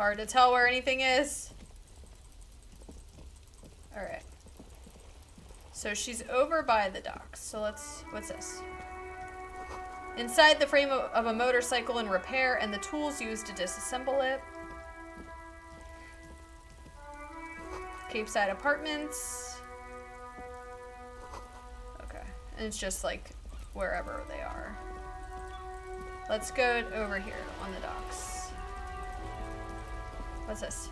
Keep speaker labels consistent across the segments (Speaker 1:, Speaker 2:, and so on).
Speaker 1: Hard to tell where anything is. Alright. So she's over by the docks. So what's this? Inside the frame of a motorcycle in repair and the tools used to disassemble it. Cape Side Apartments. Okay. And it's just like wherever they are. Let's go over here on the docks. What's this?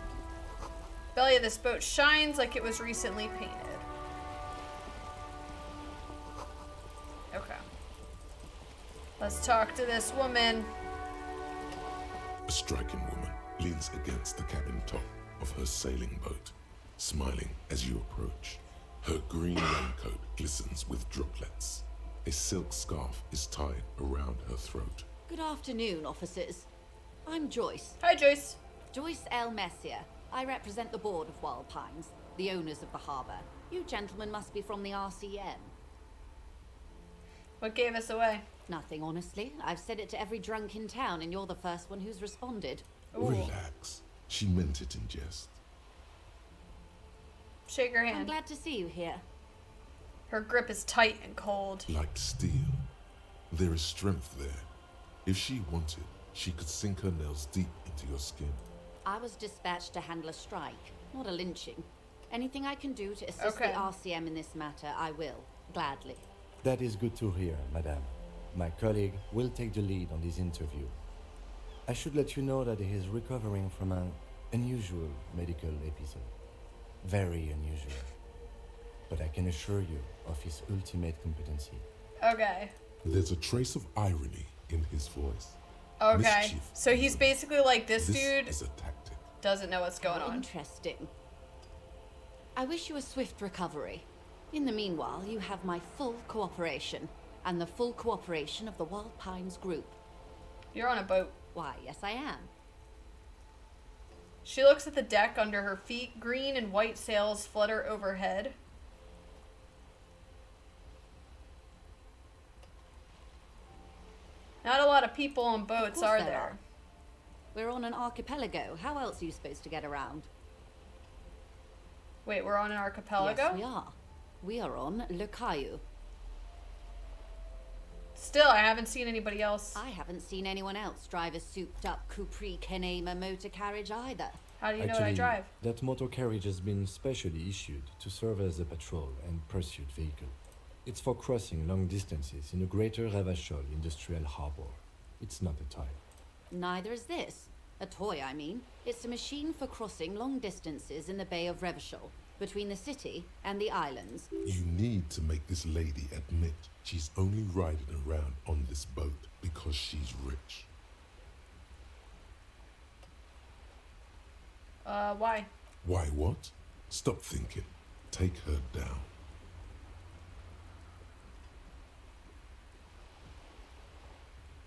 Speaker 1: Belly of this boat shines like it was recently painted. Okay. Let's talk to this woman.
Speaker 2: A striking woman leans against the cabin top of her sailing boat, smiling as you approach. Her green raincoat glistens with droplets. A silk scarf is tied around her throat.
Speaker 3: Good afternoon, officers. I'm Joyce.
Speaker 1: Hi, Joyce.
Speaker 3: Joyce L. Messier. I represent the board of Wild Pines, the owners of the harbor. You gentlemen must be from the RCM.
Speaker 1: What gave us away?
Speaker 3: Nothing, honestly. I've said it to every drunk in town, and you're the first one who's responded.
Speaker 1: Ooh.
Speaker 2: Relax. She meant it in jest.
Speaker 1: Shake her
Speaker 3: I'm
Speaker 1: hand.
Speaker 3: glad to see you here.
Speaker 1: Her grip is tight and cold.
Speaker 2: Like steel. There is strength there. If she wanted, she could sink her nails deep into your skin.
Speaker 3: I was dispatched to handle a strike, not a lynching. Anything I can do to assist
Speaker 1: Okay.
Speaker 3: the RCM in this matter, I will. Gladly.
Speaker 4: That is good to hear, madame. My colleague will take the lead on this interview. I should let you know that he is recovering from an unusual medical episode. Very unusual. But I can assure you of his ultimate competency.
Speaker 1: Okay.
Speaker 2: There's a trace of irony in his voice.
Speaker 1: Okay.
Speaker 2: Mischief.
Speaker 1: So he's basically like, this
Speaker 2: This
Speaker 1: dude
Speaker 2: is a tactic.
Speaker 1: doesn't know what's going on.
Speaker 3: Interesting. I wish you a swift recovery. In the meanwhile, you have my full cooperation, and the full cooperation of the Wild Pines group.
Speaker 1: You're on a boat.
Speaker 3: Why, yes I am.
Speaker 1: She looks at the deck under her feet. Green and white sails flutter overhead. Not a lot of people on boats,
Speaker 3: Of course
Speaker 1: are
Speaker 3: there
Speaker 1: there?
Speaker 3: are. We're on an archipelago. How else are you supposed to get around?
Speaker 1: Wait, we're on an archipelago?
Speaker 3: Yes, we are. We are on Le Caillou.
Speaker 1: Still, I haven't seen anybody else.
Speaker 3: I haven't seen anyone else drive a souped-up Capri Kenema motor carriage either.
Speaker 1: How do you know what I drive?
Speaker 4: that motor carriage has been specially issued to serve as a patrol and pursuit vehicle. It's for crossing long distances in the greater Ravachol industrial harbor. It's not a toy.
Speaker 3: Neither is this. A toy, I mean. It's a machine for crossing long distances in the Bay of Revachol, between the city and the islands.
Speaker 2: You need to make this lady admit she's only riding around on this boat because she's rich.
Speaker 1: Why?
Speaker 2: Why what? Stop thinking. Take her down.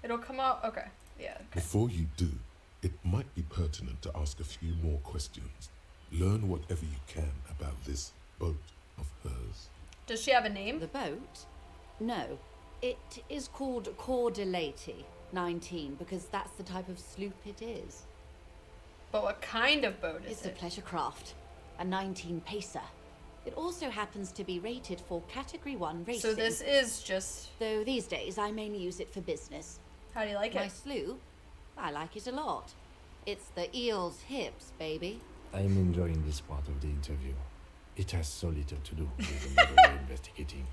Speaker 1: It'll come out. Okay. Yeah. Okay.
Speaker 2: Before you do, it might be pertinent to ask a few more questions. Learn whatever you can about this boat of hers.
Speaker 1: Does she have a name?
Speaker 3: The boat? No. It is called Cordelati 19 because that's the type of sloop it is.
Speaker 1: But what kind of boat is
Speaker 3: It's a
Speaker 1: it?
Speaker 3: pleasure craft, a 19 pacer. It also happens to be rated for Category 1 racing.
Speaker 1: So this is just.
Speaker 3: Though these days I mainly use it for business.
Speaker 1: How do you like
Speaker 3: My
Speaker 1: it?
Speaker 3: sloop? I like it a lot. It's the eel's hips, baby.
Speaker 4: I'm enjoying this part of the interview. It has so little to do with the murder we're investigating.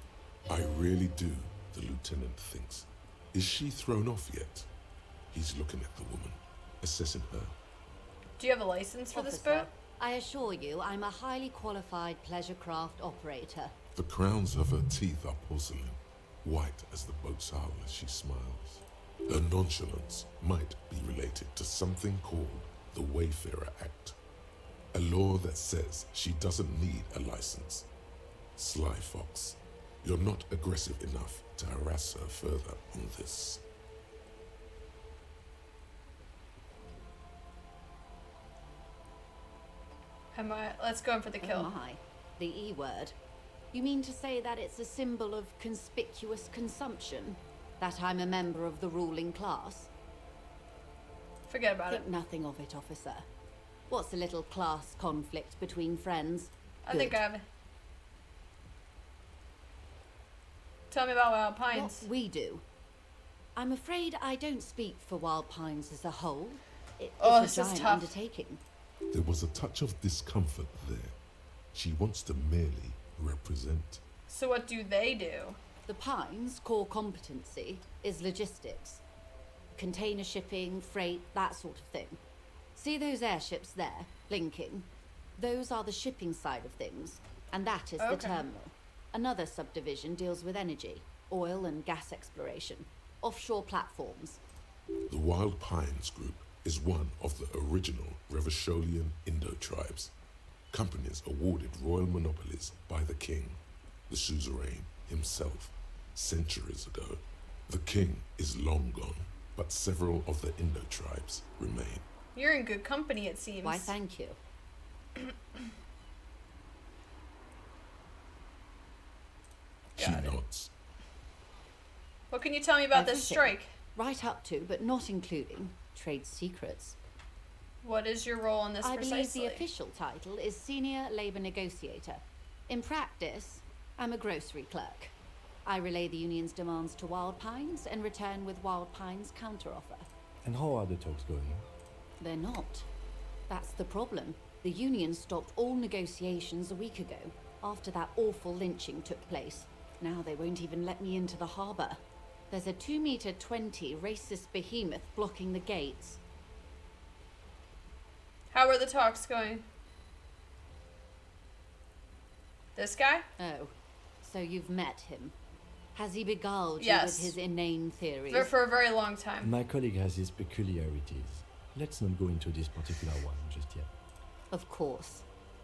Speaker 2: I really do, the lieutenant thinks. Is she thrown off yet? He's looking at the woman, assessing her.
Speaker 1: Do you have a license for this
Speaker 3: Officer,
Speaker 1: boat?
Speaker 3: I assure you, I'm a highly qualified pleasure craft operator.
Speaker 2: The crowns of her teeth are porcelain, white as the boat's hull as she smiles. Her nonchalance might be related to something called the Wayfarer Act, a law that says she doesn't need a license. Sly fox, you're not aggressive enough to harass her further on this.
Speaker 1: Let's go in for the
Speaker 3: Oh
Speaker 1: kill.
Speaker 3: my, the E word. You mean to say that it's a symbol of conspicuous consumption? That I'm a member of the ruling class?
Speaker 1: Forget about it.
Speaker 3: Think nothing of it, officer. What's a little class conflict between friends?
Speaker 1: I think
Speaker 3: Good.
Speaker 1: I have it. Tell me about Wild Pines.
Speaker 3: What we do. I'm afraid I don't speak for Wild Pines as a whole.
Speaker 1: Oh,
Speaker 3: It's
Speaker 1: this
Speaker 3: a
Speaker 1: is
Speaker 3: giant
Speaker 1: tough.
Speaker 3: undertaking.
Speaker 2: There was a touch of discomfort there. She wants to merely represent.
Speaker 1: So what do they do?
Speaker 3: The Pines' core competency is logistics. Container shipping, freight, that sort of thing. See those airships there, blinking? Those are the shipping side of things, and that is the
Speaker 1: Okay.
Speaker 3: terminal. Another subdivision deals with energy, oil and gas exploration, offshore platforms.
Speaker 2: The Wild Pines Group is one of the original Revacholian Indo-tribes. Companies awarded royal monopolies by the king, the suzerain himself, centuries ago. The king is long gone, but several of the Indo-tribes remain.
Speaker 1: You're in good company, it seems.
Speaker 3: Why, thank you.
Speaker 2: She
Speaker 1: Got it.
Speaker 2: nods.
Speaker 1: What can you tell me about this
Speaker 3: Everything.
Speaker 1: strike?
Speaker 3: Right up to, but not including, trade secrets.
Speaker 1: What is your role in this
Speaker 3: I
Speaker 1: precisely?
Speaker 3: believe the official title is Senior Labor Negotiator. In practice, I'm a grocery clerk. I relay the union's demands to Wild Pines and return with Wild Pines' counteroffer.
Speaker 4: And how are the talks going?
Speaker 3: They're not. That's the problem. The union stopped all negotiations a week ago, after that awful lynching took place. Now they won't even let me into the harbour. There's a 2-meter 20 racist behemoth blocking the gates.
Speaker 1: How are the talks going? This guy?
Speaker 3: Oh, so you've met him. Has he beguiled you
Speaker 1: Yes.
Speaker 3: with his inane theories?
Speaker 1: For a very long time.
Speaker 4: My colleague has his peculiarities. Let's not go into this particular one just yet.
Speaker 3: Of course.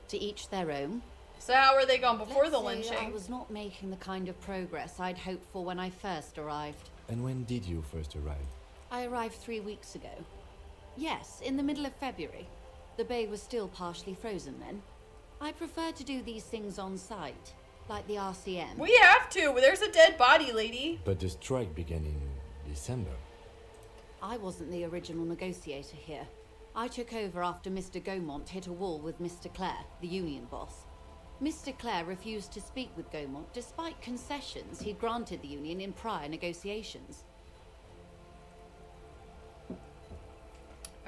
Speaker 3: To each their own.
Speaker 1: So how were they going before
Speaker 3: Let's
Speaker 1: the
Speaker 3: say
Speaker 1: lynching?
Speaker 3: I was not making the kind of progress I'd hoped for when I first arrived.
Speaker 4: And when did you first arrive?
Speaker 3: I arrived 3 weeks ago. Yes, in the middle of February. The bay was still partially frozen then. I prefer to do these things on site, like the RCM.
Speaker 1: We have to. There's a dead body, lady.
Speaker 4: But the strike began in December.
Speaker 3: I wasn't the original negotiator here. I took over after Mr. Gaumont hit a wall with Mr. Clare, the union boss. Mr. Clare refused to speak with Gaumont despite concessions he'd granted the union in prior negotiations.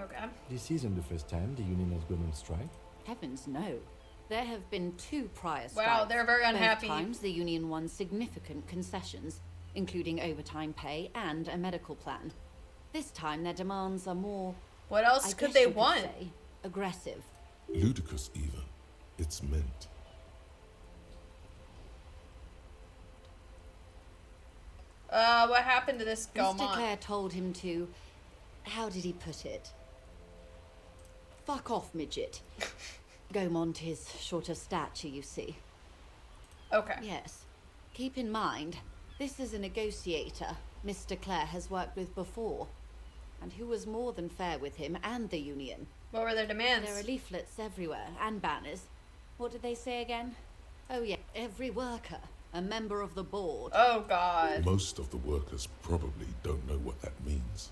Speaker 1: Okay.
Speaker 4: This isn't the first time the union has gone on strike.
Speaker 3: Heavens no. There have been 2 prior strikes.
Speaker 1: Wow, they're very unhappy.
Speaker 3: Both times the union won significant concessions, including overtime pay and a medical plan. This time their demands are more,
Speaker 1: What else
Speaker 3: I
Speaker 1: could
Speaker 3: guess
Speaker 1: they
Speaker 3: you could
Speaker 1: want?
Speaker 3: say, aggressive.
Speaker 2: Ludicrous even. It's meant.
Speaker 1: What happened to this
Speaker 3: Mr.
Speaker 1: Gaumont?
Speaker 3: Clare told him to, how did he put it? Fuck off, midget. Gaumont is short of stature, you see.
Speaker 1: Okay.
Speaker 3: Yes. Keep in mind, this is a negotiator Mr. Clare has worked with before, and who was more than fair with him and the union.
Speaker 1: What were their demands?
Speaker 3: There are leaflets everywhere, and banners. What did they say again? Oh yeah, every worker, a member of the board.
Speaker 1: Oh God.
Speaker 2: Most of the workers probably don't know what that means.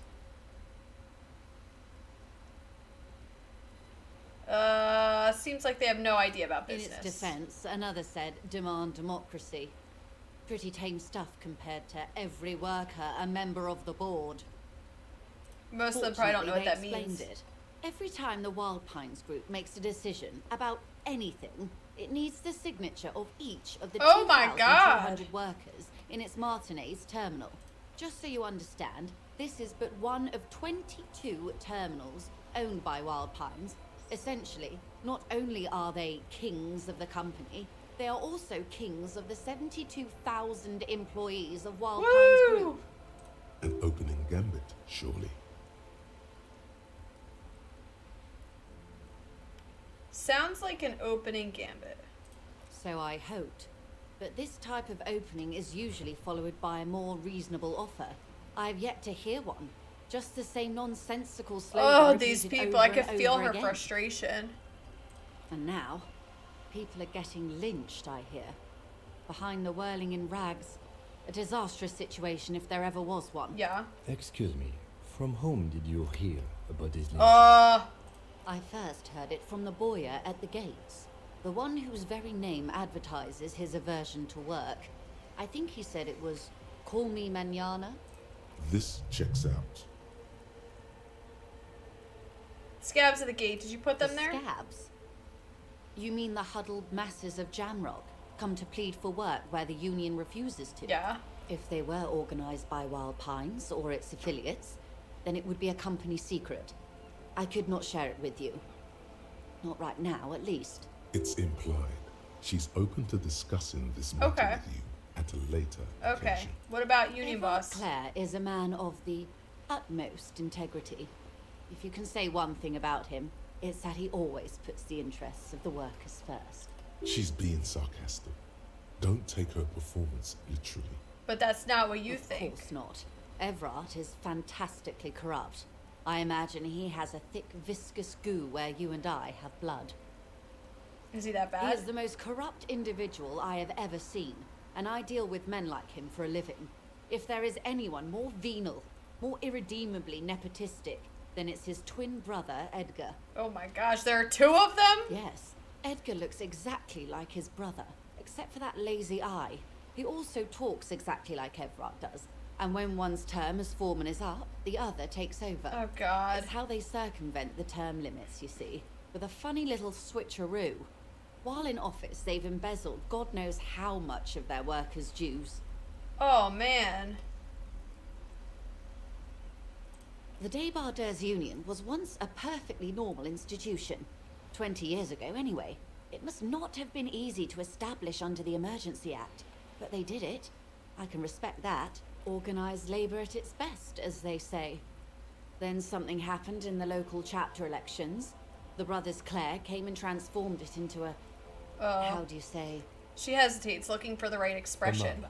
Speaker 1: Seems like they have no idea about
Speaker 3: In
Speaker 1: business.
Speaker 3: its defense, another said, demand democracy. Pretty tame stuff compared to every worker, a member of the board.
Speaker 1: Most of them probably don't know what that
Speaker 3: Fortunately, they
Speaker 1: means.
Speaker 3: explained it. Every time the Wild Pines group makes a decision about anything, it needs the signature of each of the
Speaker 1: Oh my
Speaker 3: 2,200 workers in its Martinez terminal. Just so you understand, this is but one of 22 terminals owned by Wild Pines. Essentially, not only are they kings of the company, they are also kings of the 72,000 employees of Wild Pines
Speaker 1: Woo!
Speaker 3: Group.
Speaker 2: An opening gambit, surely.
Speaker 1: Sounds like an opening gambit.
Speaker 3: So I hoped. But this type of opening is usually followed by a more reasonable offer. I've yet to hear one. Just the same nonsensical slogan.
Speaker 1: Oh, these
Speaker 3: repeated
Speaker 1: people. I
Speaker 3: over
Speaker 1: could
Speaker 3: and
Speaker 1: feel
Speaker 3: over
Speaker 1: her
Speaker 3: again.
Speaker 1: frustration.
Speaker 3: And now, people are getting lynched, I hear. Behind the whirling in rags. A disastrous situation if there ever was one.
Speaker 1: Yeah.
Speaker 4: Excuse me, from whom did you hear about this lynching?
Speaker 3: I I first heard it from the boyer at the gates. The one whose very name advertises his aversion to work. I think he said it was, "Call me mañana."
Speaker 2: This checks out.
Speaker 1: Scabs at the gate. Did you put them there?
Speaker 3: Scabs? You mean the huddled masses of Jamrock, come to plead for work where the Union refuses to?
Speaker 1: Yeah.
Speaker 3: If they were organized by Wild Pines or its affiliates, then it would be a company secret. I could not share it with you. Not right now, at least.
Speaker 2: It's implied. She's open to discussing this matter
Speaker 1: Okay.
Speaker 2: with you at a later
Speaker 1: Okay.
Speaker 2: occasion.
Speaker 1: What about Union
Speaker 3: Everard
Speaker 1: Boss?
Speaker 3: Clare is a man of the utmost integrity. If you can say one thing about him, it's that he always puts the interests of the workers first.
Speaker 2: She's being sarcastic. Don't take her performance literally.
Speaker 1: But that's not what you
Speaker 3: Of
Speaker 1: think.
Speaker 3: course not. Everard is fantastically corrupt. I imagine he has a thick, viscous goo where you and I have blood.
Speaker 1: Is he that
Speaker 3: He
Speaker 1: bad?
Speaker 3: is the most corrupt individual I have ever seen, and I deal with men like him for a living. If there is anyone more venal, more irredeemably nepotistic, then it's his twin brother, Edgar.
Speaker 1: Oh my gosh, there are two of them?
Speaker 3: Yes, Edgar looks exactly like his brother, except for that lazy eye. He also talks exactly like Everard does, and when one's term as foreman is up, the other takes over.
Speaker 1: Oh god.
Speaker 3: It's how they circumvent the term limits, you see, with a funny little switcheroo. While in office, they've embezzled God knows how much of their workers' dues.
Speaker 1: Oh man.
Speaker 3: The Débardeurs Union was once a perfectly normal institution. 20 years ago, anyway. It must not have been easy to establish under the Emergency Act, but they did it. I can respect that. Organised labour at its best, as they say. Then something happened in the local chapter elections. The brothers Clare came and transformed it into a... how do you say?
Speaker 1: She hesitates, looking for the right expression.
Speaker 4: mob.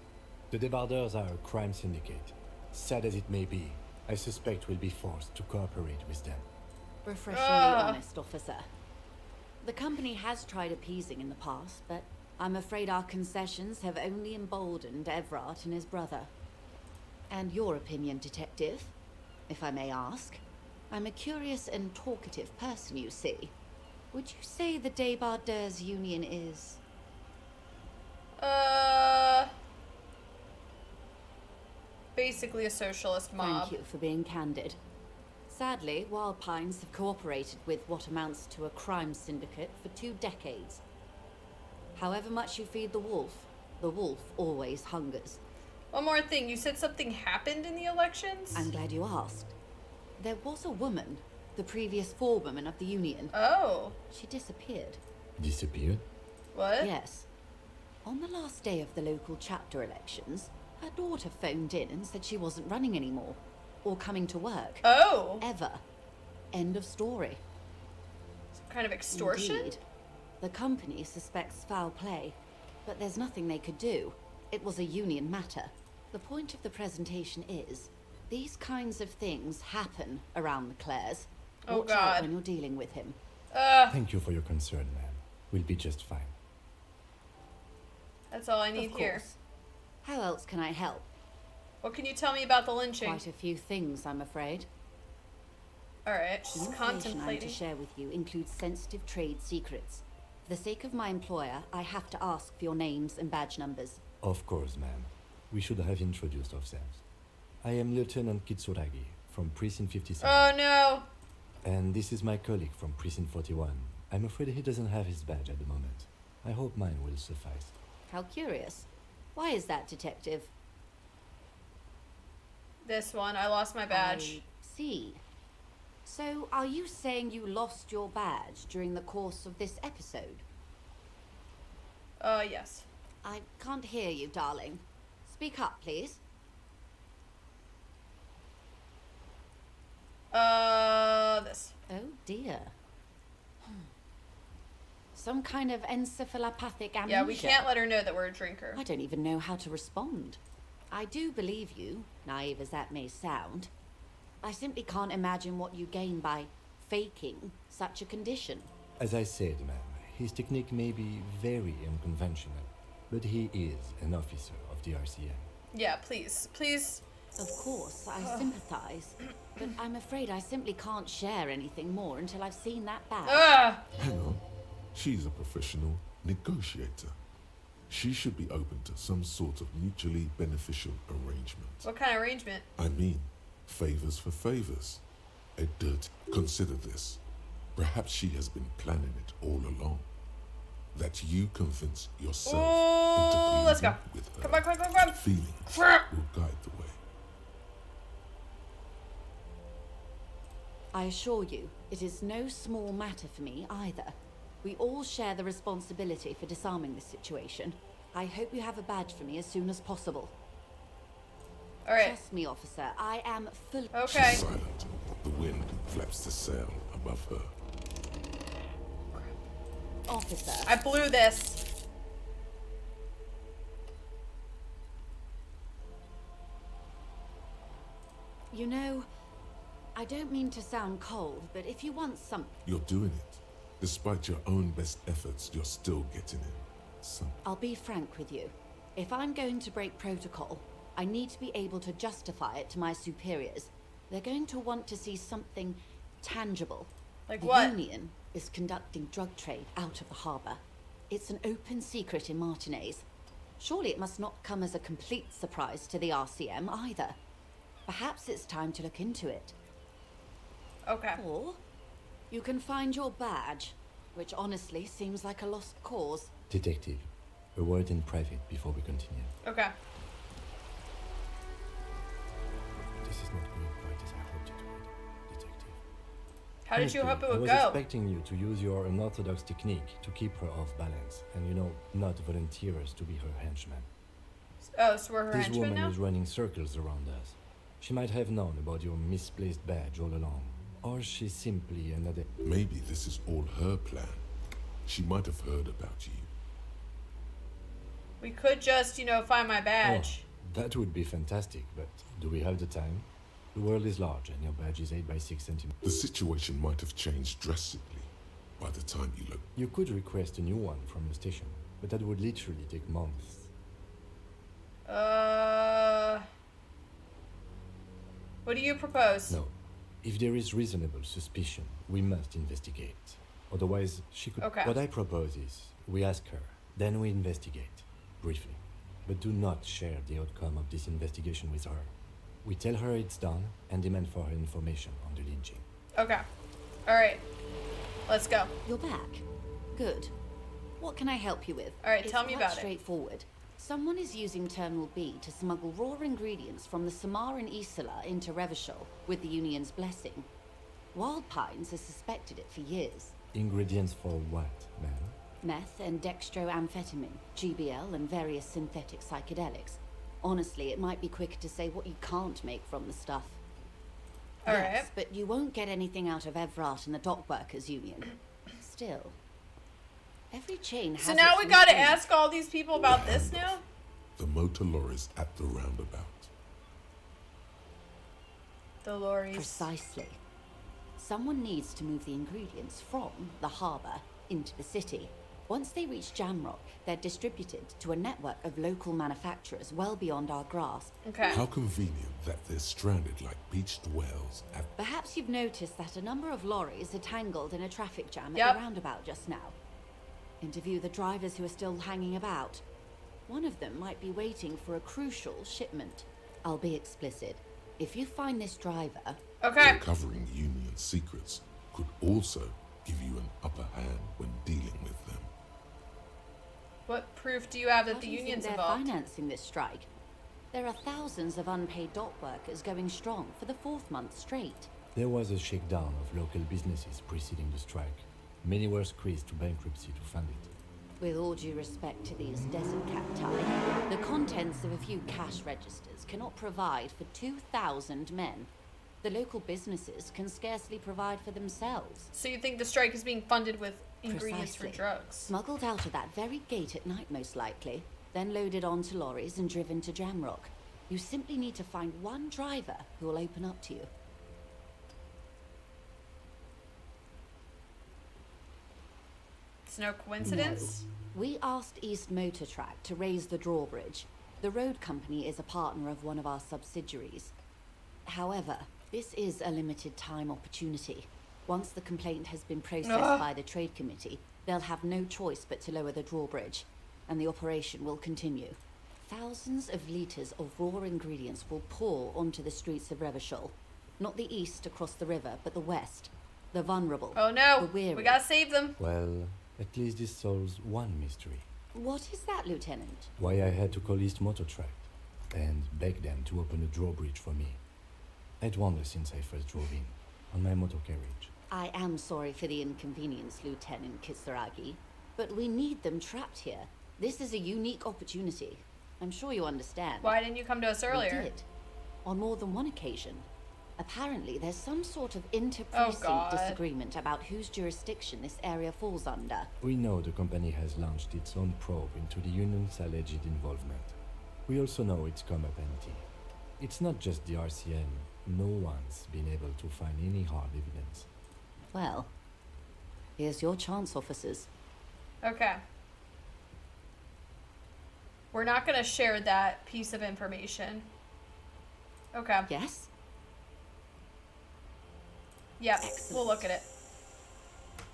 Speaker 4: The Débardeurs are a crime syndicate. Sad as it may be, I suspect we'll be forced to cooperate with them.
Speaker 3: Refreshingly honest, officer. The company has tried appeasing in the past, but I'm afraid our concessions have only emboldened Everard and his brother. And your opinion, detective, if I may ask? I'm a curious and talkative person, you see. Would you say the Débardeurs Union is...
Speaker 1: Basically a socialist mob.
Speaker 3: Thank you for being candid. Sadly, Wild Pines have cooperated with what amounts to a crime syndicate for 2 decades. However much you feed the wolf always hungers.
Speaker 1: One more thing, you said something happened in the elections?
Speaker 3: I'm glad you asked. There was a woman, the previous forewoman of the Union.
Speaker 1: Oh.
Speaker 3: She disappeared.
Speaker 4: Disappeared?
Speaker 1: What?
Speaker 3: Yes. On the last day of the local chapter elections, her daughter phoned in and said she wasn't running anymore, or coming to work.
Speaker 1: Oh.
Speaker 3: Ever. End of story.
Speaker 1: Some kind of extortion?
Speaker 3: Indeed. The company suspects foul play, but there's nothing they could do. It was a union matter. The point of the presentation is, these kinds of things happen around the Clares.
Speaker 1: Oh,
Speaker 3: Watch
Speaker 1: God.
Speaker 3: out when you're dealing with him.
Speaker 4: Thank you for your concern, ma'am. We'll be just fine.
Speaker 1: That's all I need
Speaker 3: Of
Speaker 1: here.
Speaker 3: course. How else can I help?
Speaker 1: What can you tell me about the lynching?
Speaker 3: Quite a few things, I'm afraid.
Speaker 1: Alright,
Speaker 3: The
Speaker 1: she's
Speaker 3: information I'm
Speaker 1: contemplating.
Speaker 3: to share with you includes sensitive trade secrets. For the sake of my employer, I have to ask for your names and badge numbers.
Speaker 4: Of course, ma'am. We should have introduced ourselves. I am Lieutenant Kitsuragi from Precinct 57.
Speaker 1: Oh no.
Speaker 4: And this is my colleague from Precinct 41. I'm afraid he doesn't have his badge at the moment. I hope mine will suffice.
Speaker 3: How curious. Why is that, detective?
Speaker 1: This one, I lost my badge.
Speaker 3: I see. So, are you saying you lost your badge during the course of this episode?
Speaker 1: Yes.
Speaker 3: I can't hear you, darling. Speak up, please.
Speaker 1: This.
Speaker 3: Oh dear. Some kind of encephalopathic amnesia.
Speaker 1: Yeah, we can't let her know that we're a drinker.
Speaker 3: I don't even know how to respond. I do believe you, naive as that may sound. I simply can't imagine what you gain by faking such a condition.
Speaker 4: As I said, ma'am, his technique may be very unconventional, but he is an officer of the RCM.
Speaker 1: Yeah, please. Please
Speaker 3: Of course, I sympathize. But I'm afraid I simply can't share anything more until I've seen that badge.
Speaker 1: Ugh.
Speaker 2: Hang on. She's a professional negotiator. She should be open to some sort of mutually beneficial arrangement.
Speaker 1: What kind of arrangement?
Speaker 2: I mean, favors for favors. A dirt. Consider this. Perhaps she has been planning it all along. That you convince yourself into
Speaker 1: Let's go.
Speaker 2: believing with her.
Speaker 1: Come on, come on, come on.
Speaker 2: Feelings will guide the way.
Speaker 3: I assure you, it is no small matter for me either. We all share the responsibility for disarming this situation. I hope you have a badge for me as soon as possible.
Speaker 1: All right.
Speaker 3: Trust me, officer, I am full.
Speaker 1: Okay.
Speaker 2: She's silent. The wind flaps the sail above her.
Speaker 3: Officer,
Speaker 1: I blew this.
Speaker 3: you know, I don't mean to sound cold, but if you want some...
Speaker 2: You're doing it. Despite your own best efforts, you're still getting it.
Speaker 3: I'll be frank with you. If I'm going to break protocol, I need to be able to justify it to my superiors. They're going to want to see something tangible.
Speaker 1: Like
Speaker 3: the
Speaker 1: what?
Speaker 3: Union is conducting drug trade out of the harbor. It's an open secret in Martinez. Surely it must not come as a complete surprise to the RCM either. Perhaps it's time to look into it.
Speaker 1: Okay.
Speaker 3: Or you can find your badge, which honestly seems like a lost cause.
Speaker 4: Detective, a word in private before we continue.
Speaker 1: Okay.
Speaker 4: This is not going quite as I hoped it would, Detective.
Speaker 1: How did you hope it would
Speaker 4: I was
Speaker 1: go?
Speaker 4: expecting you to use your unorthodox technique to keep her off balance, and not volunteer us to be her henchman.
Speaker 1: Oh, so we're her
Speaker 4: This
Speaker 1: henchmen
Speaker 4: woman
Speaker 1: now?
Speaker 4: is running circles around us. She might have known about your misplaced badge all along, or she's simply another...
Speaker 2: Maybe this is all her plan. She might have heard about you.
Speaker 1: We could just, find my badge.
Speaker 4: Oh, that would be fantastic, but do we have the time? The world is large, and your badge is 8 by 6 centimeters.
Speaker 2: The situation might have changed drastically by the time you look.
Speaker 4: You could request a new one from the station, but that would literally take months.
Speaker 1: What do you propose?
Speaker 4: No. If there is reasonable suspicion, we must investigate. Otherwise, she could...
Speaker 1: Okay.
Speaker 4: What I propose is, we ask her, then we investigate, briefly. But do not share the outcome of this investigation with her. We tell her it's done, and demand for her information on the lynching.
Speaker 1: Okay. Alright. Let's go.
Speaker 3: You're back. Good. What can I help you with?
Speaker 1: All right, tell me
Speaker 3: It's
Speaker 1: about
Speaker 3: quite
Speaker 1: it.
Speaker 3: straightforward. Someone is using Terminal B to smuggle raw ingredients from the Samar and Isola into Revachol with the Union's blessing. Wild Pines has suspected it for years.
Speaker 4: Ingredients for what, ma'am?
Speaker 3: Meth and dextroamphetamine, GBL, and various synthetic psychedelics. Honestly, it might be quicker to say what you can't make from the stuff.
Speaker 1: All
Speaker 3: Yes,
Speaker 1: right.
Speaker 3: but you won't get anything out of Evrart and the Dock Workers Union. Still, every chain has
Speaker 1: So now
Speaker 3: its
Speaker 1: we gotta
Speaker 3: routine.
Speaker 1: ask all these people about this now?
Speaker 2: The motor lorries at the roundabout.
Speaker 1: The lorries.
Speaker 3: Precisely. Someone needs to move the ingredients from the harbour into the city. Once they reach Jamrock, they're distributed to a network of local manufacturers well beyond our grasp.
Speaker 1: Okay.
Speaker 2: How convenient that they're stranded like beached whales at...
Speaker 3: Perhaps you've noticed that a number of lorries are tangled in a traffic jam
Speaker 1: Yep.
Speaker 3: at the roundabout just now. Interview the drivers who are still hanging about. One of them might be waiting for a crucial shipment. I'll be explicit. If you find this driver,
Speaker 1: Okay.
Speaker 2: Uncovering Union secrets could also give you an upper hand when dealing with them.
Speaker 1: What proof do you have
Speaker 3: how
Speaker 1: that
Speaker 3: do
Speaker 1: the
Speaker 3: you think
Speaker 1: union's
Speaker 3: they're
Speaker 1: involved?
Speaker 3: financing this strike? There are thousands of unpaid dock workers going strong for the 4th month straight.
Speaker 4: There was a shakedown of local businesses preceding the strike. Many were squeezed to bankruptcy to fund it.
Speaker 3: With all due respect to these desert cacti, the contents of a few cash registers cannot provide for 2,000 men. The local businesses can scarcely provide for themselves.
Speaker 1: So you think the strike is being funded with ingredients
Speaker 3: Precisely.
Speaker 1: for drugs?
Speaker 3: Smuggled out of that very gate at night, most likely, then loaded onto lorries and driven to Jamrock. You simply need to find one driver who will open up to you.
Speaker 1: It's no coincidence.
Speaker 3: We asked East Motor Track to raise the drawbridge. The road company is a partner of one of our subsidiaries. However, this is a limited time opportunity. Once the complaint has been processed by the trade committee, they'll have no choice but to lower the drawbridge, and the operation will continue. Thousands of liters of raw ingredients will pour onto the streets of Revachol. Not the east across the river, but the west. The vulnerable.
Speaker 1: Oh no,
Speaker 3: the weary.
Speaker 1: we gotta save them.
Speaker 4: Well, at least this solves one mystery.
Speaker 3: What is that, Lieutenant?
Speaker 4: Why I had to call East Motor Tract and beg them to open a drawbridge for me. I'd wandered since I first drove in, on my motor carriage.
Speaker 3: I am sorry for the inconvenience, Lieutenant Kisaragi, but we need them trapped here. This is a unique opportunity. I'm sure you understand.
Speaker 1: Why didn't you come to us earlier?
Speaker 3: We did. On more than one occasion. Apparently, there's some sort of inter-precinct disagreement about whose jurisdiction this area falls under.
Speaker 4: We know the company has launched its own probe into the union's alleged involvement. We also know it's come up empty. It's not just the RCM. No one's been able to find any hard evidence.
Speaker 3: Well, here's your chance, officers.
Speaker 1: Okay. We're not gonna share that piece of information. Okay.
Speaker 3: Yes?
Speaker 1: Yep,
Speaker 3: Excellent.
Speaker 1: we'll look at it.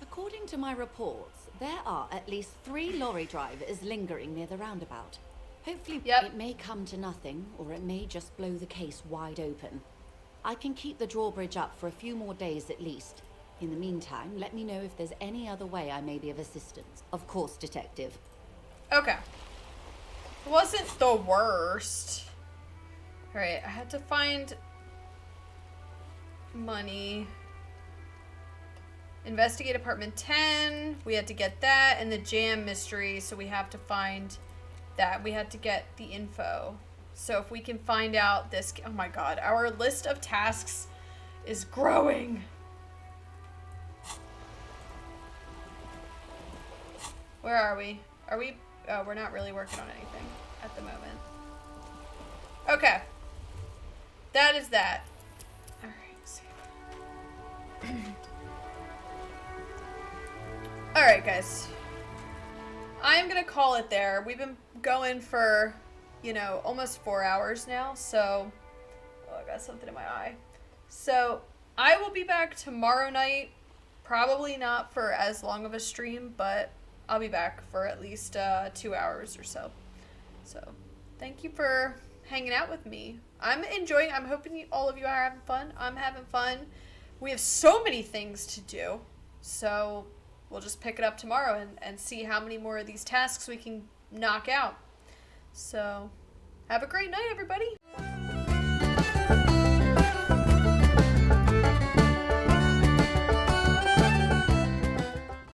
Speaker 3: According to my reports, there are at least 3 lorry drivers lingering near the roundabout. Hopefully, it may come to nothing, or it may just blow the case wide open. I can keep the drawbridge up for a few more days at least. In the meantime, let me know if there's any other way I may be of assistance. Of course, Detective.
Speaker 1: Okay. It wasn't the worst. Alright, I had to find money. Investigate apartment 10. We had to get that, and the jam mystery, so we have to find that. We had to get the info. So if we can find out this... Oh my god, our list of tasks is growing. Where are we? Are we... Oh, we're not really working on anything at the moment. Okay. That is that. Alright. Alright, guys. I'm gonna call it there. We've been going for, you know, almost 4 hours now, so... Oh, I got something in my eye. So, I will be back tomorrow night. Probably not for as long of a stream, but I'll be back for at least 2 hours or so. So, thank you for hanging out with me. I'm enjoying, I'm hoping all of you are having fun. I'm having fun. We have so many things to do, so we'll just pick it up tomorrow and see how many more of these tasks we can knock out. So, have a great night, everybody.